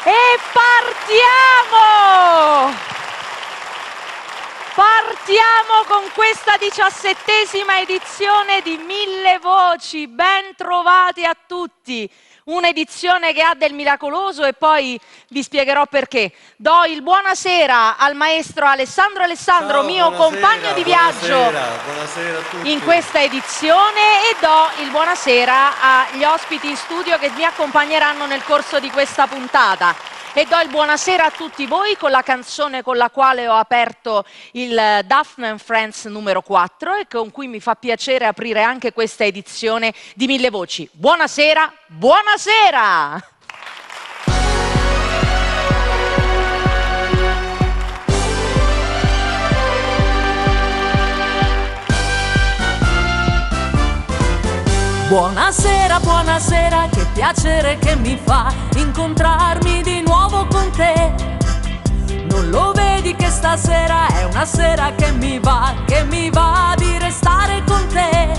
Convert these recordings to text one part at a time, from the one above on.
E partiamo! Partiamo con questa 17ª edizione di Mille Voci. Ben trovati a tutti! Un'edizione che ha del miracoloso e poi vi spiegherò perché. Do il buonasera al maestro Alessandro Alessandro, mio compagno di viaggio buonasera a tutti. In questa edizione, e do il buonasera agli ospiti in studio che mi accompagneranno nel corso di questa puntata. E do il buonasera a tutti voi con la canzone con la quale ho aperto il Duffman Friends numero 4 e con cui mi fa piacere aprire anche questa edizione di Mille Voci. Buonasera, buonasera! Buonasera, buonasera, che piacere che mi fa incontrarmi di nuovo con te. Non lo vedi che stasera è una sera che mi va di restare con te.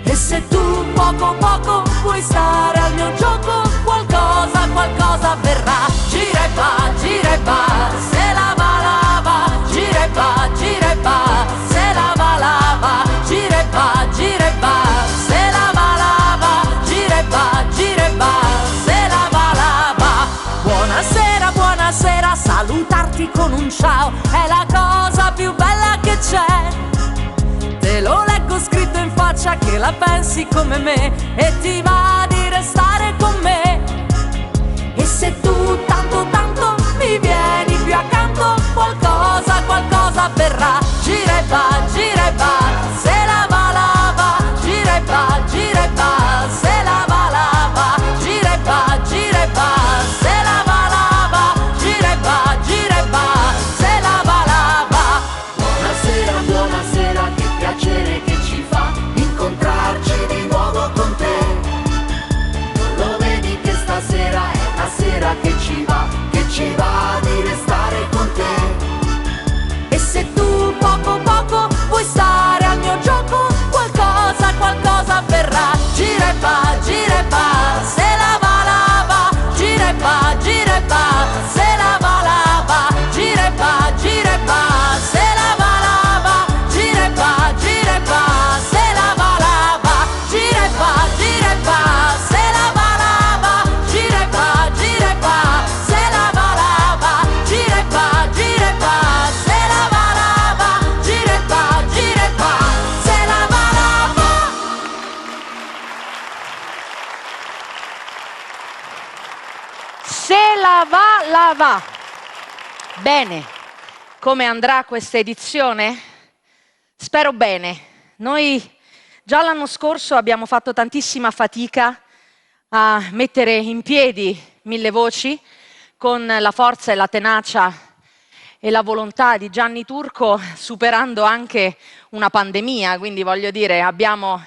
E se tu poco poco vuoi stare al mio gioco, qualcosa avverrà. Gira e va, se lava, gira e va, se lava, gira e va, se buonasera, salutarti con un ciao è la cosa più bella che c'è. Te lo leggo scritto in faccia che la pensi come me e ti va di restare con me. E se tu tanto mi vieni più accanto, qualcosa avverrà. Gira e va, se lava, gira e va, se lava, gira e va, se lava, gira e va, se lava. Buonasera, che piacere che ci fa incontrarci di nuovo con te. Non lo vedi che stasera è una sera che ci va di restare con te. E se tu poco vuoi stare al mio gioco, qualcosa avverrà. Gira e va, se lava, gira e va, se lava, gira e va, se lava, gira e va, se lava, gira e va, se lava, gira e va, se lava, gira e va, se lava, gira e va, se lava. Se la va. Bene, come andrà questa edizione? Spero bene. Noi già l'anno scorso abbiamo fatto tantissima fatica a mettere in piedi Mille Voci con la forza e la tenacia e la volontà di Gianni Turco, superando anche una pandemia, quindi voglio dire abbiamo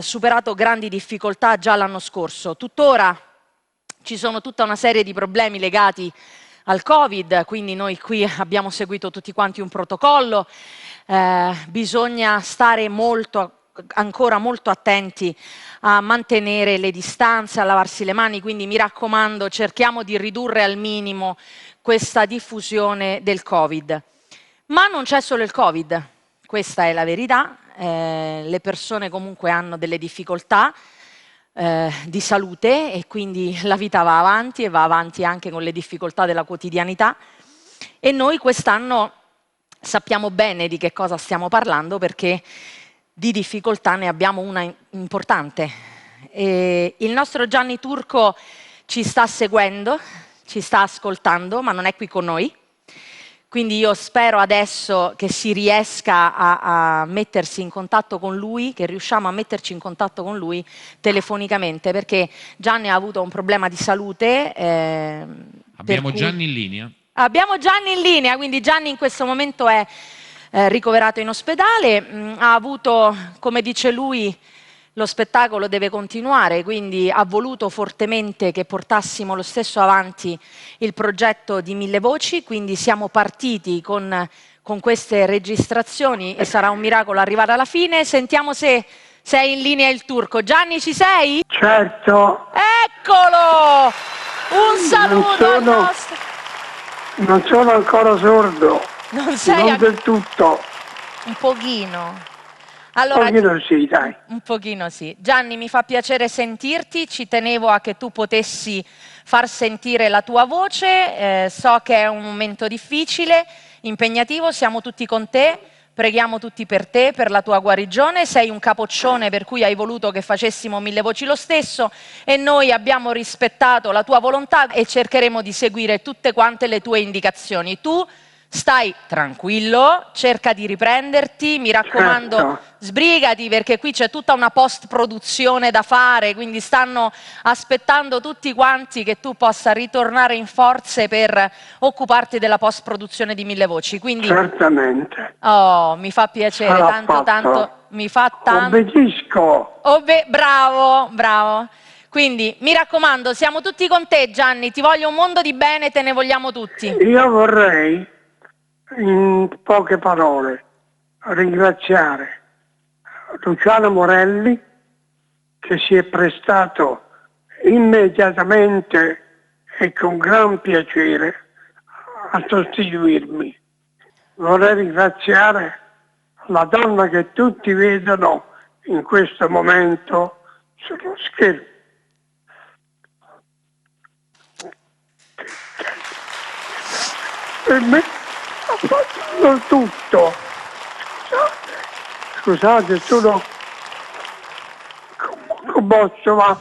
superato grandi difficoltà già l'anno scorso. Tuttora ci sono tutta una serie di problemi legati al Covid, quindi noi qui abbiamo seguito tutti quanti un protocollo, bisogna stare ancora molto attenti a mantenere le distanze, a lavarsi le mani, quindi mi raccomando cerchiamo di ridurre al minimo questa diffusione del Covid. Ma non c'è solo il Covid, questa è la verità, le persone comunque hanno delle difficoltà di salute e quindi la vita va avanti e va avanti anche con le difficoltà della quotidianità e noi quest'anno sappiamo bene di che cosa stiamo parlando perché di difficoltà ne abbiamo una importante. E il nostro Gianni Turco ci sta seguendo, ci sta ascoltando, ma non è qui con noi. Quindi io spero adesso che si riesca a mettersi in contatto con lui, che riusciamo a metterci in contatto con lui telefonicamente, perché Gianni ha avuto un problema di salute. Abbiamo Gianni in linea. Abbiamo Gianni in linea, quindi Gianni in questo momento è ricoverato in ospedale, ha avuto, come dice lui, lo spettacolo deve continuare, quindi ha voluto fortemente che portassimo lo stesso avanti il progetto di Mille Voci, quindi siamo partiti con queste registrazioni e sarà un miracolo arrivare alla fine. Sentiamo se è in linea il Turco. Gianni, ci sei? Certo. Eccolo! Un saluto al nostro... Non sono ancora sordo. Non sei non del tutto. Un pochino. Allora, un pochino sì, dai. Un pochino sì. Gianni, mi fa piacere sentirti, ci tenevo a che tu potessi far sentire la tua voce, so che è un momento difficile, impegnativo, siamo tutti con te, preghiamo tutti per te, per la tua guarigione, sei un capoccione per cui hai voluto che facessimo Mille Voci lo stesso e noi abbiamo rispettato la tua volontà e cercheremo di seguire tutte quante le tue indicazioni. Tu stai tranquillo, cerca di riprenderti, mi raccomando, Certo. Sbrigati perché qui c'è tutta una post-produzione da fare, quindi stanno aspettando tutti quanti che tu possa ritornare in forze per occuparti della post-produzione di Mille Voci. Quindi, Certamente. oh, mi fa piacere, Sarà tanto, fatto. tanto, mi fa tanto... Obbedisco. Bravo, bravo. Quindi, mi raccomando, siamo tutti con te, Gianni, ti voglio un mondo di bene, te ne vogliamo tutti. Io vorrei, in poche parole, ringraziare Luciano Morelli che si è prestato immediatamente e con gran piacere a sostituirmi. Vorrei ringraziare la donna che tutti vedono in questo momento sullo schermo. Per me ha fatto tutto. Scusate, sono commosso, ma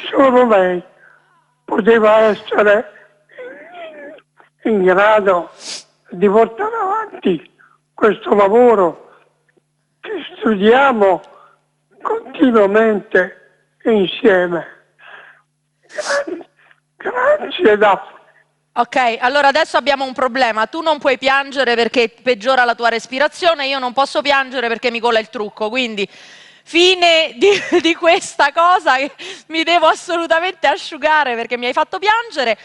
solo lei poteva essere in grado di portare avanti questo lavoro che studiamo continuamente insieme. Grazie Daphne. Ok, allora adesso abbiamo un problema. Tu non puoi piangere perché peggiora la tua respirazione, io non posso piangere perché mi cola il trucco, quindi fine di questa cosa che mi devo assolutamente asciugare perché mi hai fatto piangere.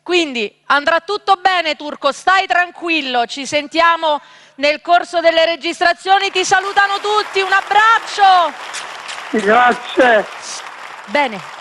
Quindi andrà tutto bene, Turco, stai tranquillo, ci sentiamo nel corso delle registrazioni, ti salutano tutti, un abbraccio! Grazie. Bene.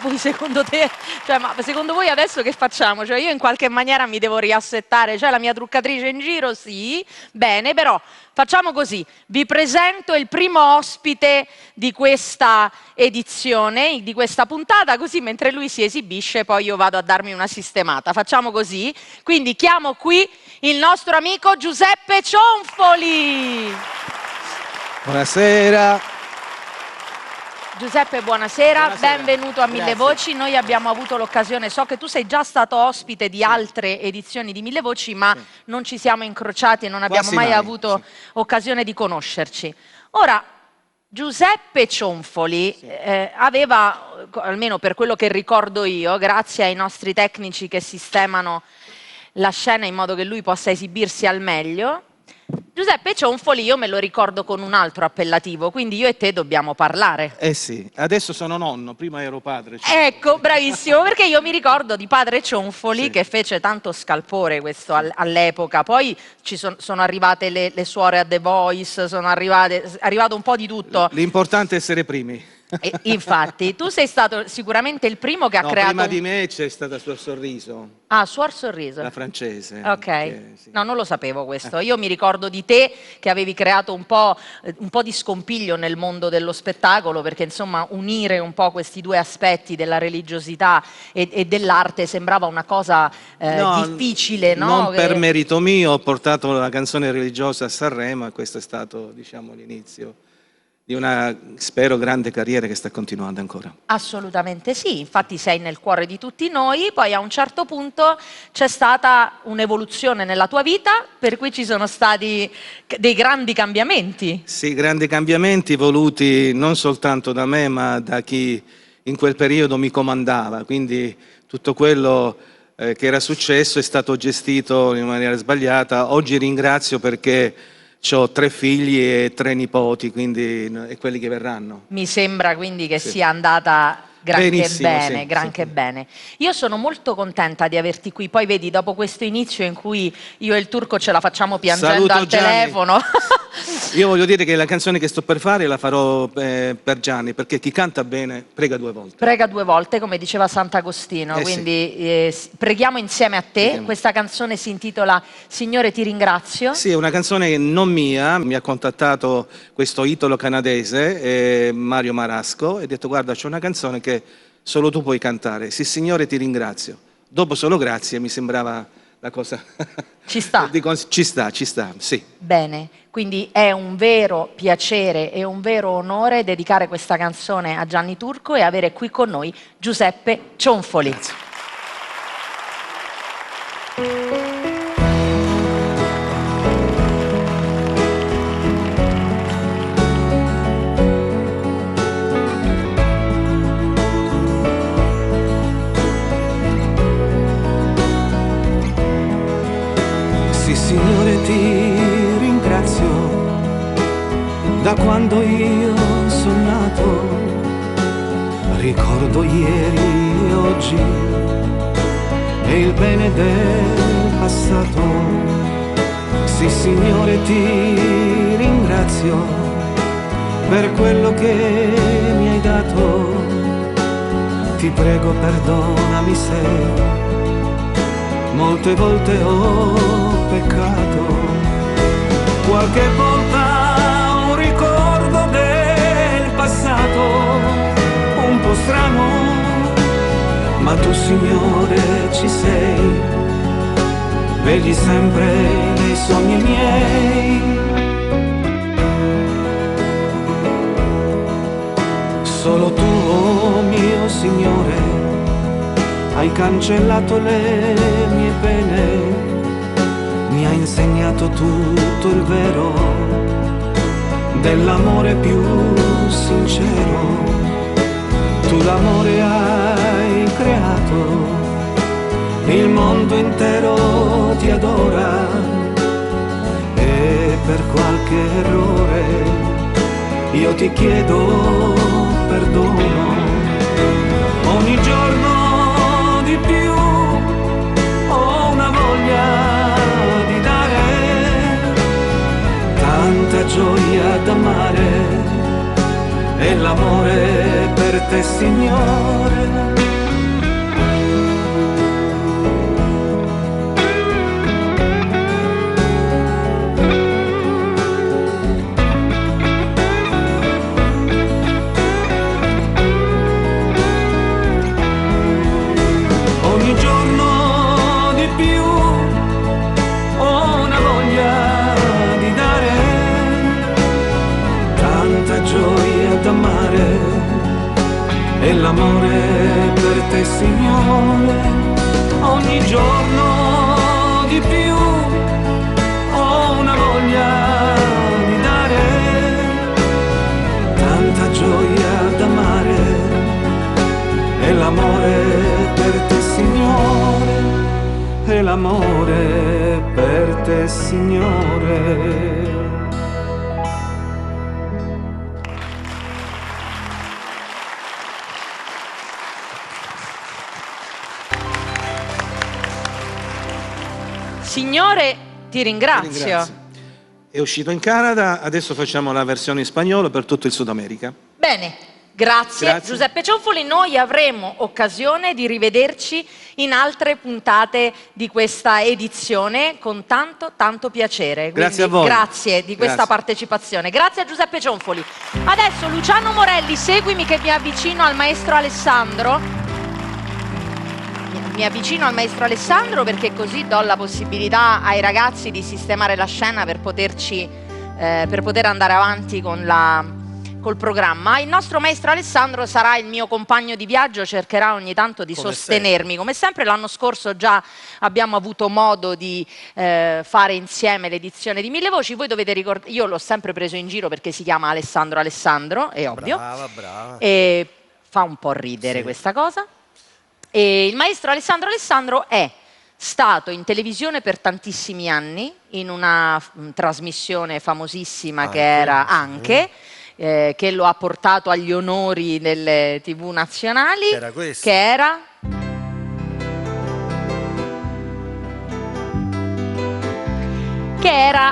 Voi secondo te, cioè, ma secondo voi adesso che facciamo? Cioè io in qualche maniera mi devo riassettare, cioè la mia truccatrice in giro, sì, bene, però facciamo così, vi presento il primo ospite di questa edizione, di questa puntata, così mentre lui si esibisce poi io vado a darmi una sistemata, facciamo così, quindi chiamo qui il nostro amico Giuseppe Cionfoli. Buonasera. Giuseppe, buonasera, benvenuto a Mille Grazie. Voci. Noi abbiamo avuto l'occasione, so che tu sei già stato ospite di altre edizioni di Mille Voci, ma non ci siamo incrociati e non abbiamo mai avuto occasione di conoscerci. Ora, Giuseppe Cionfoli aveva, almeno per quello che ricordo io, grazie ai nostri tecnici che sistemano la scena in modo che lui possa esibirsi al meglio, Giuseppe Cionfoli io me lo ricordo con un altro appellativo, quindi io e te dobbiamo parlare. Eh sì, adesso sono nonno, prima ero padre. Ecco, bravissimo, perché io mi ricordo di padre Cionfoli che fece tanto scalpore questo all'epoca, poi sono arrivate le suore a The Voice, è arrivato un po' di tutto. L'importante è essere primi. Infatti, tu sei stato sicuramente il primo che ha creato... Prima di me c'è stata Suor Sorriso. Ah, Suor Sorriso. La francese. Ok, no, non lo sapevo questo. Io mi ricordo di te che avevi creato un po' di scompiglio nel mondo dello spettacolo, perché insomma unire un po' questi due aspetti della religiosità e dell'arte sembrava una cosa difficile, no? Non per merito mio, ho portato la canzone religiosa a Sanremo e questo è stato, diciamo, l'inizio di una, spero, grande carriera che sta continuando ancora. Assolutamente sì, infatti sei nel cuore di tutti noi, poi a un certo punto c'è stata un'evoluzione nella tua vita, per cui ci sono stati dei grandi cambiamenti. Sì, grandi cambiamenti voluti non soltanto da me, ma da chi in quel periodo mi comandava, quindi tutto quello che era successo è stato gestito in maniera sbagliata. Oggi ringrazio perché ho 3 figli e 3 nipoti, quindi e quelli che verranno. Mi sembra quindi che sia andata Granché Benissimo, bene, sì, granché sì. bene. Io sono molto contenta di averti qui. Poi vedi, dopo questo inizio in cui io e il turco ce la facciamo piangendo Saluto al Gianni. telefono. Io voglio dire che la canzone che sto per fare la farò per Gianni, perché chi canta bene prega 2 volte. Prega 2 volte, come diceva Sant'Agostino, Sì. quindi preghiamo insieme a te. Preghiamo. Questa canzone si intitola Signore ti ringrazio. Sì, è una canzone non mia, mi ha contattato questo italo canadese, Mario Marasco, e ha detto guarda c'è una canzone che solo tu puoi cantare, sì Signore ti ringrazio. Dopo solo grazie mi sembrava la cosa... Ci sta? Ci sta, sì. Bene, quindi è un vero piacere e un vero onore dedicare questa canzone a Gianni Turco e avere qui con noi Giuseppe Cionfoli. Grazie. Sì, Signore, ti ringrazio da quando io sono nato. Ricordo ieri e oggi e il bene del passato. Sì, Signore, ti ringrazio per quello che mi hai dato. Ti prego, perdonami se molte volte ho peccato, qualche volta un ricordo del passato, un po' strano, ma tu Signore ci sei, vegli sempre nei sogni miei. Solo tu, oh mio Signore, hai cancellato le mie pene, mi hai insegnato tutto il vero dell'amore più sincero. Tu l'amore hai creato, il mondo intero ti adora e per qualche errore io ti chiedo perdono. Ogni giorno di più ho una voglia di dare, tanta gioia d'amare e l'amore per te Signore. Ogni giorno di più ho una voglia di dare, tanta gioia d'amare e l'amore per te Signore. Ogni giorno di più ho una voglia di dare, tanta gioia d'amare e l'amore per te Signore, e l'amore per te Signore. Signore ti ringrazio. Ti ringrazio. È uscito in Canada, adesso facciamo la versione in spagnolo per tutto il Sud America. Bene, grazie. Giuseppe Cionfoli, noi avremo occasione di rivederci in altre puntate di questa edizione con tanto piacere. Quindi, Grazie a voi. Grazie di questa Grazie. partecipazione. Grazie a Giuseppe Cionfoli. Adesso Luciano Morelli, seguimi che mi avvicino al maestro Alessandro. Mi avvicino al maestro Alessandro perché così do la possibilità ai ragazzi di sistemare la scena per poter andare avanti col programma. Il nostro maestro Alessandro sarà il mio compagno di viaggio, cercherà ogni tanto di sostenermi. Come sempre l'anno scorso già abbiamo avuto modo di fare insieme l'edizione di Mille Voci. Voi dovete ricordare, io l'ho sempre preso in giro perché si chiama Alessandro, è ovvio. Brava. E fa un po' ridere questa cosa. E il maestro Alessandro è stato in televisione per tantissimi anni, in una trasmissione famosissima che era Anche, che lo ha portato agli onori delle TV nazionali, Era questo. che era...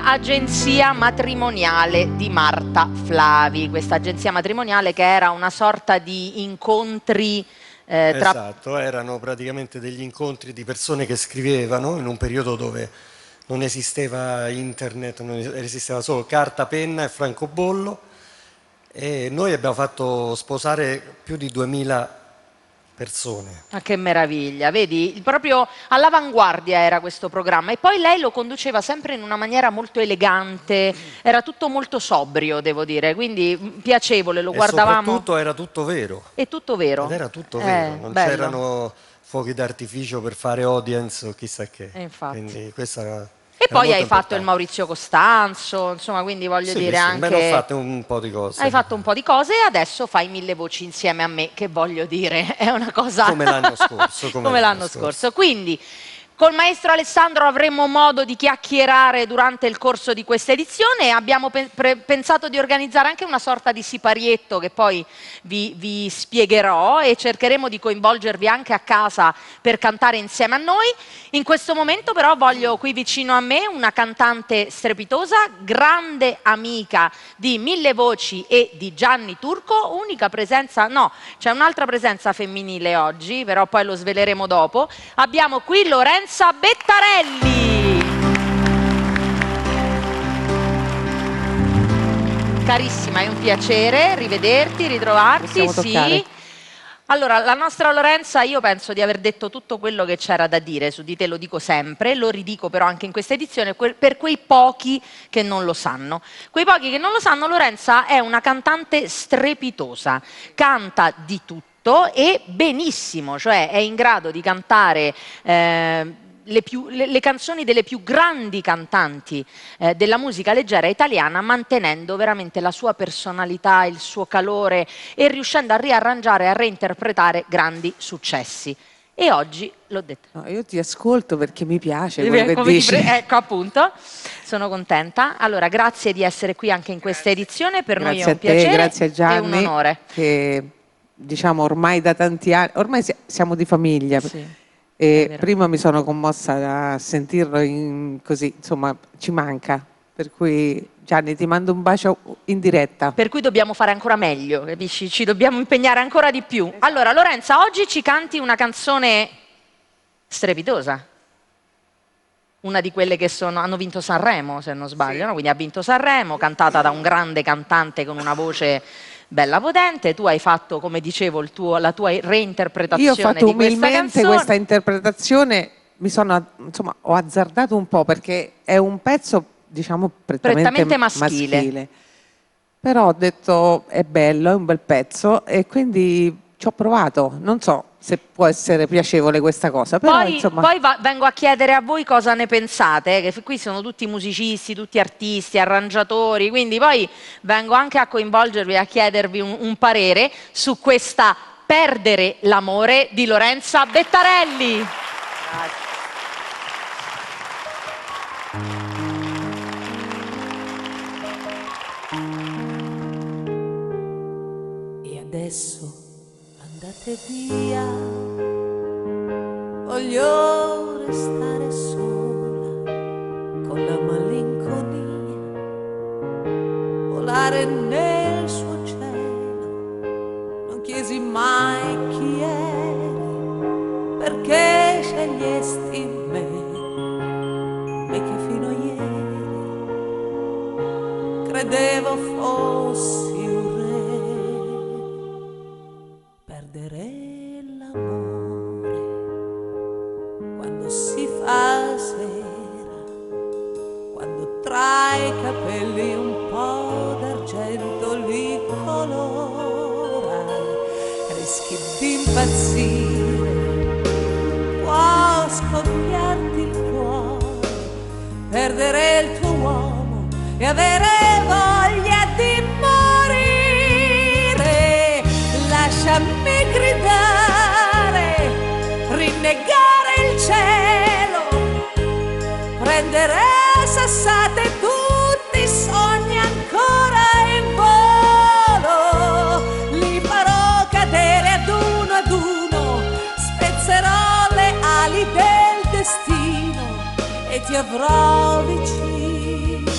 Agenzia Matrimoniale di Marta Flavi, questa agenzia matrimoniale che era una sorta di incontri tra... Esatto, erano praticamente degli incontri di persone che scrivevano in un periodo dove non esisteva internet, non esisteva solo carta, penna e francobollo, e noi abbiamo fatto sposare più di 2000 persone. Ma che meraviglia, vedi? Proprio all'avanguardia era questo programma, e poi lei lo conduceva sempre in una maniera molto elegante, era tutto molto sobrio, devo dire, quindi piacevole, lo guardavamo. E soprattutto era tutto vero. È tutto vero. Ed era tutto vero, non bello. c'erano fuochi d'artificio per fare audience o chissà che. Infatti. Quindi questa era... E era poi molto hai fatto il importante. Maurizio Costanzo, insomma, quindi voglio dire Sì, anche... beh, ho fatto un po' di cose. Hai fatto un po' di cose e adesso fai 1000 voci insieme a me, che voglio dire, è una cosa... Come l'anno scorso. Come l'anno scorso. Quindi, col maestro Alessandro avremo modo di chiacchierare durante il corso di questa edizione, e abbiamo pensato di organizzare anche una sorta di siparietto che poi vi spiegherò, e cercheremo di coinvolgervi anche a casa per cantare insieme a noi. In questo momento però voglio qui vicino a me una cantante strepitosa, grande amica di 1000 voci e di Gianni Turco, unica presenza, no, c'è un'altra presenza femminile oggi, però poi lo sveleremo dopo. Abbiamo qui Lorenza Bettarelli. Carissima, è un piacere rivederti, ritrovarti. Sì. Allora, la nostra Lorenza, io penso di aver detto tutto quello che c'era da dire su di te, lo dico sempre, lo ridico però anche in questa edizione per quei pochi che non lo sanno. Quei pochi che non lo sanno, Lorenza è una cantante strepitosa, canta di tutto e benissimo, cioè è in grado di cantare le canzoni delle più grandi cantanti della musica leggera italiana, mantenendo veramente la sua personalità, il suo calore, e riuscendo a riarrangiare e a reinterpretare grandi successi. E oggi l'ho detto. No, io ti ascolto perché mi piace quello che dici. Ecco, appunto, sono contenta. Allora, grazie di essere qui anche in questa edizione, per noi è un piacere, grazie a Gianni, e un onore. Che diciamo ormai da tanti anni, ormai siamo di famiglia. Sì. E prima mi sono commossa a sentirlo così, insomma, ci manca. Per cui Gianni, ti mando un bacio in diretta. Per cui dobbiamo fare ancora meglio, capisci? Ci dobbiamo impegnare ancora di più. Esatto. Allora, Lorenza, oggi ci canti una canzone strepitosa. Una di quelle che hanno vinto Sanremo, se non sbaglio, no? Quindi ha vinto Sanremo, cantata da un grande cantante con una voce bella potente. Tu hai fatto, come dicevo, la tua reinterpretazione di questa canzone. Io ho fatto umilmente questa interpretazione, insomma, ho azzardato un po' perché è un pezzo, diciamo, prettamente maschile. Però ho detto è bello, è un bel pezzo, e quindi ci ho provato. Non so se può essere piacevole questa cosa, però insomma... Poi vengo a chiedere a voi cosa ne pensate, che qui sono tutti musicisti, tutti artisti, arrangiatori, quindi poi vengo anche a coinvolgervi, a chiedervi un parere su questa Perdere l'amore di Lorenza Bettarelli. Grazie. E adesso andate via, voglio restare sola con la malinconia, volare nel suo cielo. Non chiesi mai chi eri, perché scegliesti me che fino a ieri credevo fossi un re. Perdere l'amore quando si fa sera, quando tra i capelli un po' d'argento li colorai, rischi di impazzire, può scoppiarti il cuore, perdere il tuo uomo e avere voglia di morire. Lasciami gridare, rinnegare il cielo, prendere a sassate tutti i sogni ancora in volo. avrò vicino.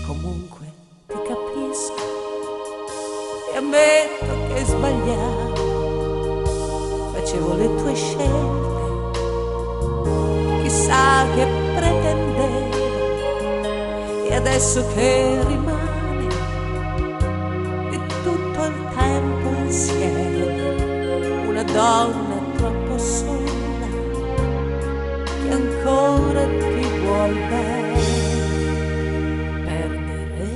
Comunque ti capisco e ammetto che sbagliavo, facevo le tue scelte, chissà che pretendevo, e adesso che rimane di tutto il tempo insieme, una donna troppo sola che ancora ti vuol bene. Perdere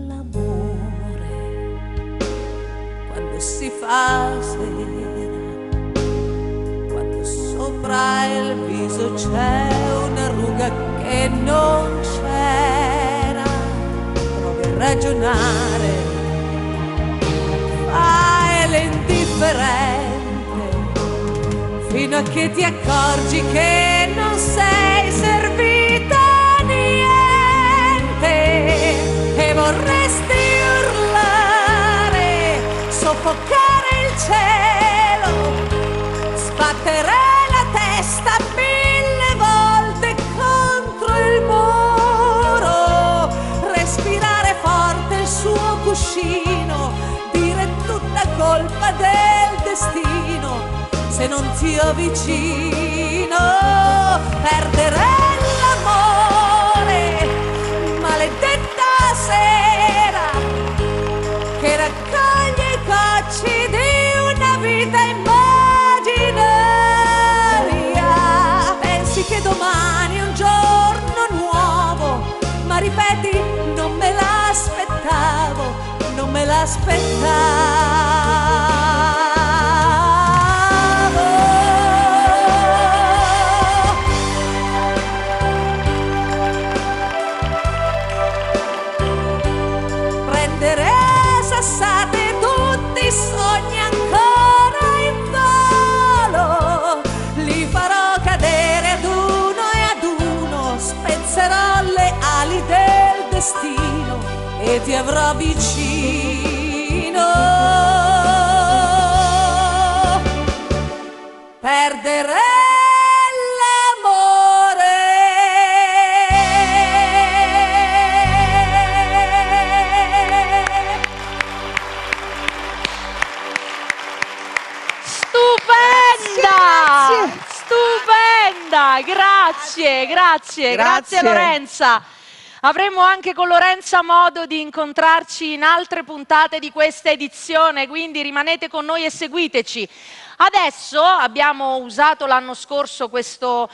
l'amore quando si fa sera, quando sopra il viso c'è una ruga che non c'era. Provi a ragionare, fai l'indifferente fino a che ti accorgi che non sei servita a niente, e vorresti urlare, soffocare il cielo, sbattere la testa 1000 volte contro il muro, respirare forte il suo cuscino, dire tutta colpa del destino se non ti avvicino. Perdere l'amore, maledetta sera che raccoglie i cocci di una vita immaginaria. Pensi che domani è un giorno nuovo, ma ripeti non me l'aspettavo, non me l'aspettavo. Prendere a sassate tutti i sogni ancora in volo, li farò cadere ad uno e ad uno, spezzerò le ali del destino e ti avrò vicino. Perdere Stupenda, grazie Lorenza. Avremo anche con Lorenza modo di incontrarci in altre puntate di questa edizione, quindi rimanete con noi e seguiteci. Adesso abbiamo usato l'anno scorso questo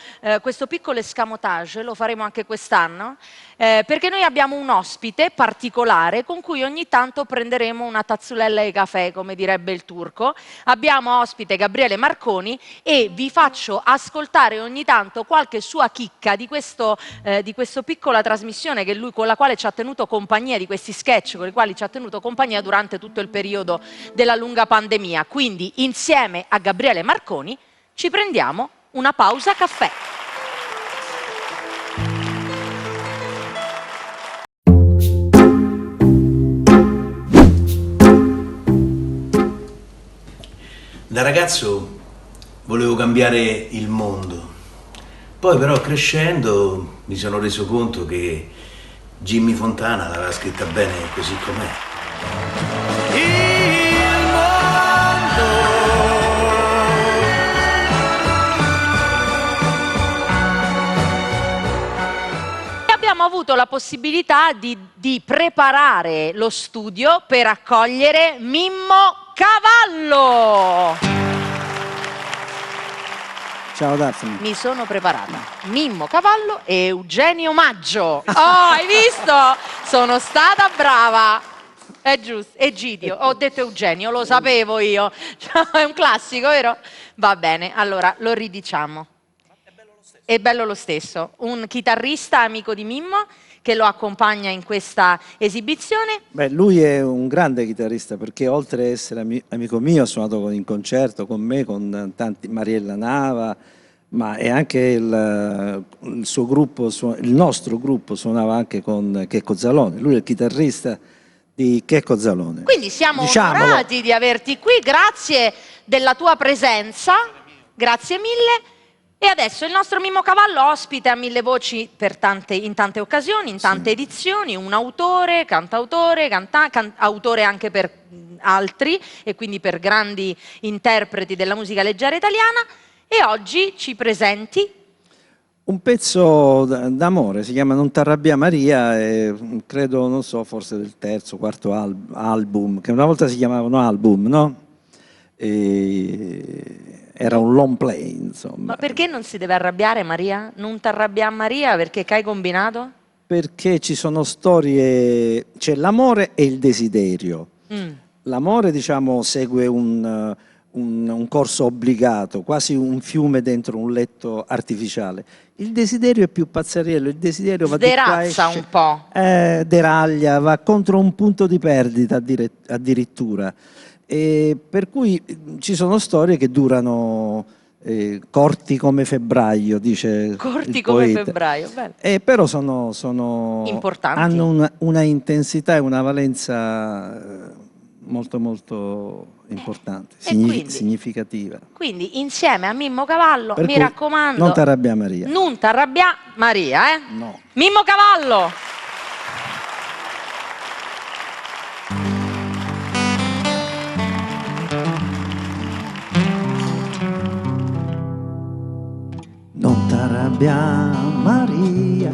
piccolo escamotage, lo faremo anche quest'anno, perché noi abbiamo un ospite particolare con cui ogni tanto prenderemo una tazzulella di caffè, come direbbe il turco. Abbiamo ospite Gabriele Marconi e vi faccio ascoltare ogni tanto qualche sua chicca di questa piccola trasmissione con la quale ci ha tenuto compagnia, di questi sketch con i quali ci ha tenuto compagnia durante tutto il periodo della lunga pandemia. Quindi insieme a Gabriele Marconi ci prendiamo una pausa caffè. Da ragazzo volevo cambiare il mondo, poi però crescendo mi sono reso conto che Jimmy Fontana l'aveva scritta bene così com'è. Abbiamo avuto la possibilità di preparare lo studio per accogliere Mimmo Cavallo. Ciao Daphne. Mi sono preparata. Mimmo Cavallo e Eugenio Maggio. Oh, hai visto? Sono stata brava. È giusto, Egidio. Ho detto Eugenio, lo sapevo io. È un classico, vero? Va bene, allora lo ridiciamo. È bello lo stesso. Un chitarrista amico di Mimmo che lo accompagna in questa esibizione. Beh, lui è un grande chitarrista perché oltre ad essere amico mio ha suonato in concerto con me, con tanti, Mariella Nava, ma è anche il suo gruppo, il nostro gruppo suonava anche con Checco Zalone. Lui è il chitarrista di Checco Zalone. Quindi siamo onorati di averti qui, grazie della tua presenza. Grazie mille. E adesso il nostro Mimmo Cavallo, ospite a Mille Voci in tante occasioni, in tante edizioni, un autore, cantautore, autore anche per altri e quindi per grandi interpreti della musica leggera italiana. E oggi ci presenti un pezzo d'amore, si chiama Non t'arrabbia Maria, e credo, non so, forse del terzo, quarto album, che una volta si chiamavano album, no? Era un long play, insomma. Ma perché non si deve arrabbiare Maria? Non t'arrabbia Maria, perché che hai combinato? Perché ci sono storie, c'è l'amore e il desiderio. L'amore, diciamo, segue un corso obbligato, quasi un fiume dentro un letto artificiale. Il desiderio è più pazzariello, il desiderio va sderazza un po'. Deraglia, va contro un punto di perdita addirittura. Per cui ci sono storie che durano corti come febbraio, dice corti il come poeta. Febbraio, però sono importanti. Hanno una intensità e una valenza molto molto importante, significativa. Quindi insieme a Mimmo Cavallo, mi raccomando, non t'arrabbia Maria. Non t'arrabbia Maria, No. Mimmo Cavallo! Non t'arrabbia Maria,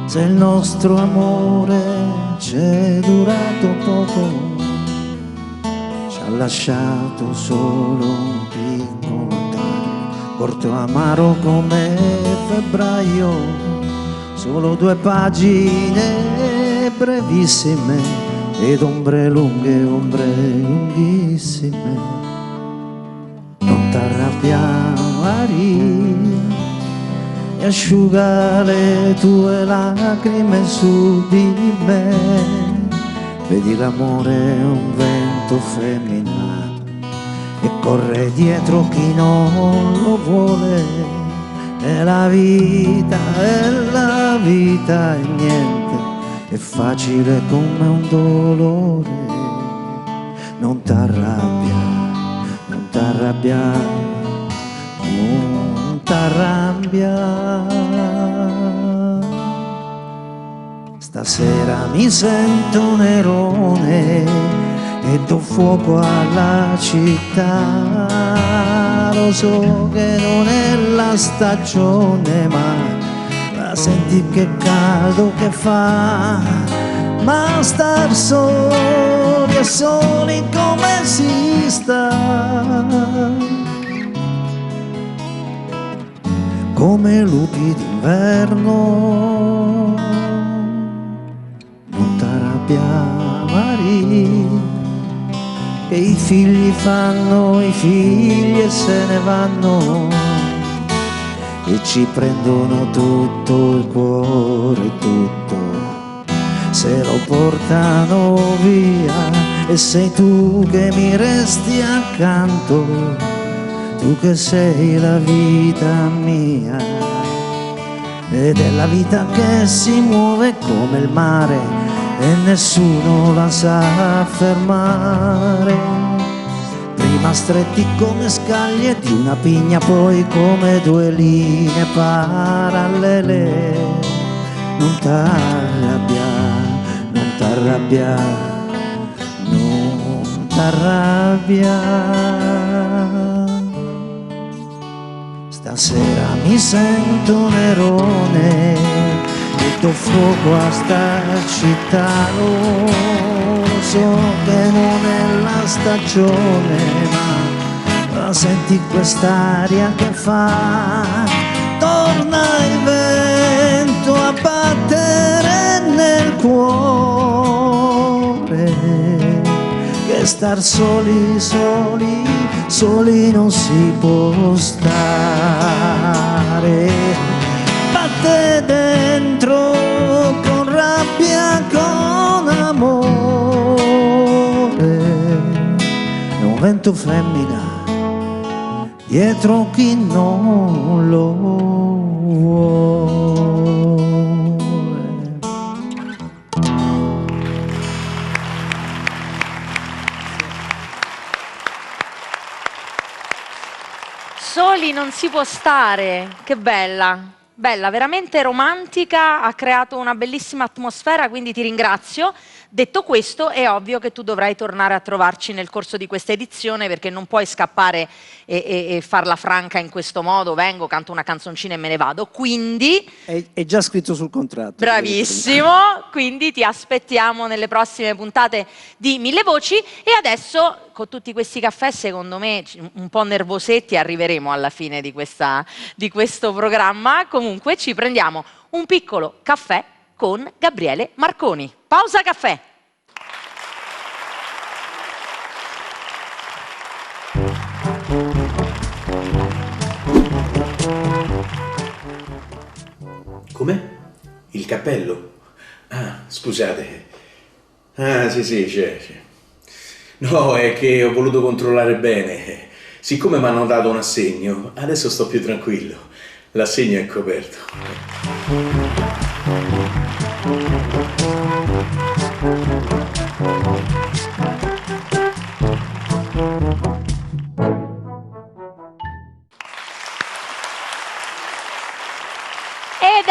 se il nostro amore c'è durato poco, ci ha lasciato solo un piccolo taglio, corto amaro come febbraio, solo 2 pagine brevissime ed ombre lunghissime. Non t'arrabbia Maria, e asciuga le tue lacrime su di me. Vedi, l'amore è un vento femminile e corre dietro chi non lo vuole. E la vita è niente, è facile come un dolore. Non t'arrabbia, non t'arrabbia, non t'arrabbia. Stasera mi sento nerone e do fuoco alla città. Lo so che non è la stagione, ma senti che caldo che fa. Ma star soli e soli come si sta, come lupi d'inverno. Non t'arrabbia Maria, che i figli fanno i figli e se ne vanno, e ci prendono tutto il cuore, tutto se lo portano via. E sei tu che mi resti accanto, tu che sei la vita mia. Ed è la vita che si muove come il mare e nessuno la sa fermare. Prima stretti come scaglie di una pigna, poi come 2 linee parallele. Non t'arrabbia, non t'arrabbia, non t'arrabbia. Stasera mi sento nerone e do fuoco a sta città. Lo so che non è la stagione, ma senti quest'aria che fa. Torna il vento a battere nel cuore, che star soli, soli, soli non si può stare. Batte dentro con rabbia, con amore, è un vento femmina dietro chi non lo vuole. soli non si può stare. Che bella, bella, veramente romantica, ha creato una bellissima atmosfera, quindi ti ringrazio. Detto questo, è ovvio che tu dovrai tornare a trovarci nel corso di questa edizione, perché non puoi scappare e farla franca in questo modo, vengo, canto una canzoncina e me ne vado, quindi... È già scritto sul contratto. Bravissimo, quindi ti aspettiamo nelle prossime puntate di Mille Voci e adesso con tutti questi caffè, secondo me, un po' nervosetti, arriveremo alla fine di questo programma. Comunque ci prendiamo un piccolo caffè con Gabriele Marconi. Pausa caffè. Come? Il cappello? Ah, scusate. Ah, sì, c'è. No, è che ho voluto controllare bene. Siccome mi hanno dato un assegno, adesso sto più tranquillo. L'assegno è coperto. Ed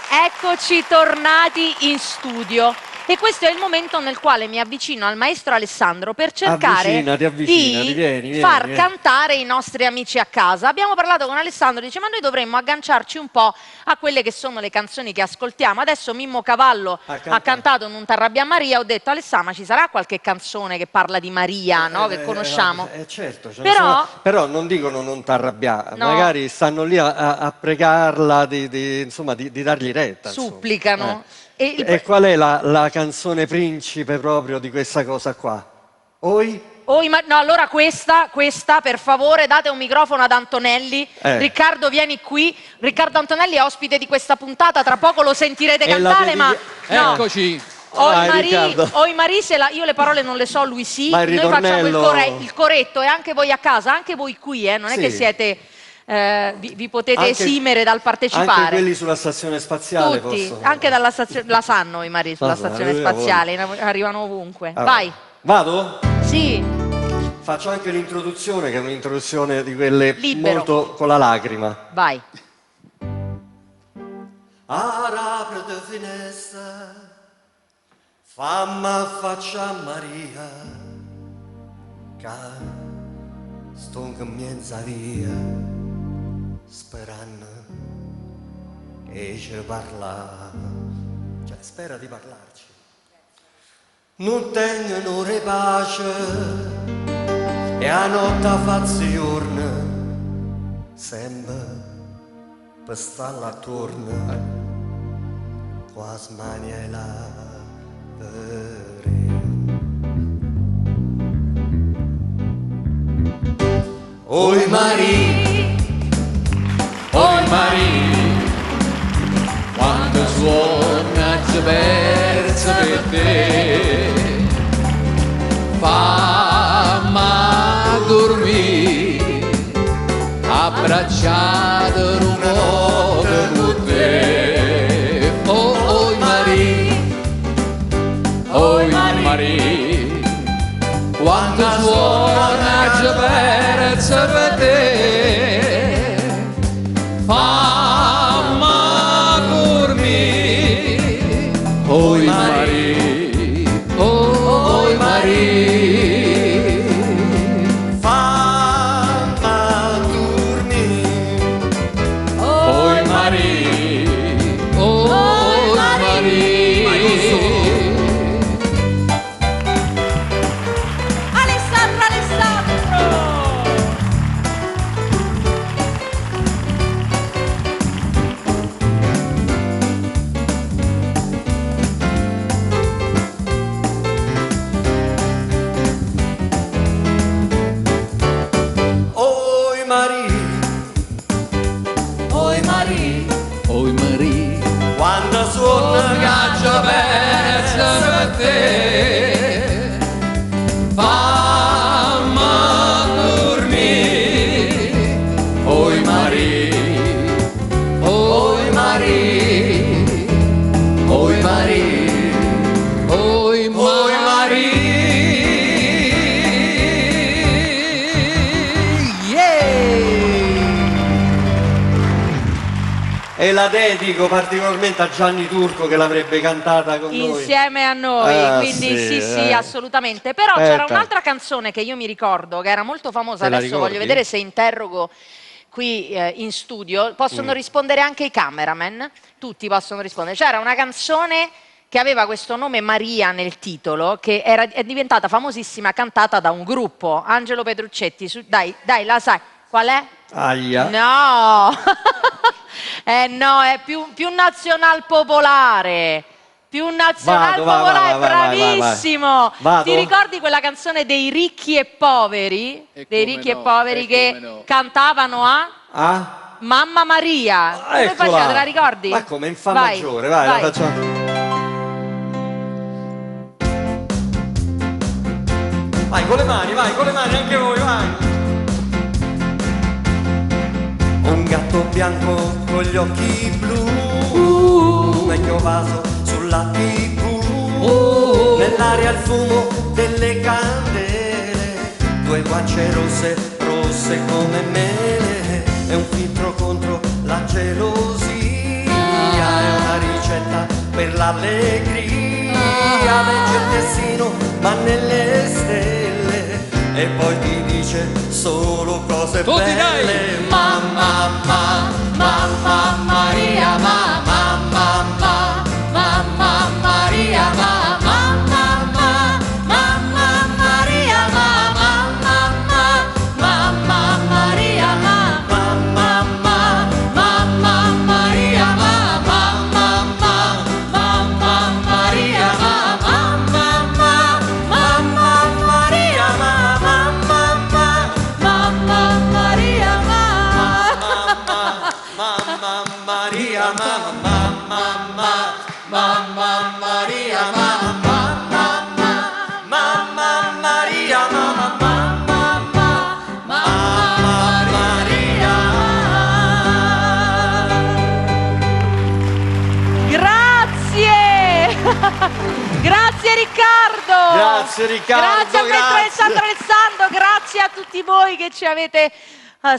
eccoci tornati in studio. E questo è il momento nel quale mi avvicino al maestro Alessandro per cercare di vieni, far cantare i nostri amici a casa. Abbiamo parlato con Alessandro, dice ma noi dovremmo agganciarci un po' a quelle che sono le canzoni che ascoltiamo. Adesso Mimmo Cavallo ha cantato Non t'arrabbia Maria, ho detto Alessandro, ma ci sarà qualche canzone che parla di Maria, no? Che conosciamo? Certo, però non dicono non t'arrabbiare, no, magari stanno lì a pregarla di dargli retta. Supplicano. E qual è la canzone principe proprio di questa cosa qua? No, allora questa per favore date un microfono ad Antonelli. Riccardo vieni qui. Riccardo Antonelli è ospite di questa puntata, tra poco lo sentirete cantare, ma no. Eccoci. Oi Marie, io le parole non le so, lui sì. Noi facciamo il coretto e anche voi a casa, anche voi qui, non è che siete... vi potete anche, esimere dal partecipare. Anche quelli sulla stazione spaziale tutti, possono. Anche dalla stazione, la sanno i Marie sulla stazione spaziale, arrivano ovunque. Allora. Vai. Vado? Sì. Faccio anche l'introduzione, che è un'introduzione di quelle Libero. Molto con la lacrima. Vai. Apri la finestra, fammi faccia Maria, che sto in mezza via. Sperando e ci parla, cioè spera di parlarci. Non tengono pace e a notte fa giorno, sempre per stare attorno, quasi mani e lavere. Oi Maria, Oi Maria, quando suona ci versa per te, fammi dormire, abbracciato un po' con te. Oi Maria, quando suona ci versa per te, Oi Maria, oi Maria, fammi dormire. Oi Maria, oi Maria. Alessandro! E la dedico particolarmente a Gianni Turco che l'avrebbe cantata con noi. Insieme a noi, quindi sì, assolutamente. Però c'era un'altra canzone che io mi ricordo, che era molto famosa, adesso voglio vedere se interrogo qui in studio, possono rispondere anche i cameraman, tutti possono rispondere. C'era una canzone che aveva questo nome Maria nel titolo, che è diventata famosissima, cantata da un gruppo, Angelo Petruccetti, dai, la sai, qual è? Aia. No, no, è più nazional popolare. Più nazional popolare, bravissimo. Ti ricordi quella canzone dei ricchi e poveri? Dei ricchi e poveri che cantavano a Mamma Maria. Come faceva, te la ricordi? Ma come in fa maggiore, vai. La facciamo. Vai con le mani anche voi, vai. Un gatto bianco con gli occhi blu, un vecchio vaso sulla TV, nell'aria il fumo delle candele, due guance rosse come mele, è un filtro contro la gelosia, è una ricetta per l'allegria, legge il destino ma nelle stelle, e poi ti dice solo cose belle. Mamma Maria, mamma Maria, mamma Maria, mamma Maria, Grazie Riccardo! Grazie Riccardo! Grazie a Maestro Alessandro Alessandro, grazie a tutti voi che ci avete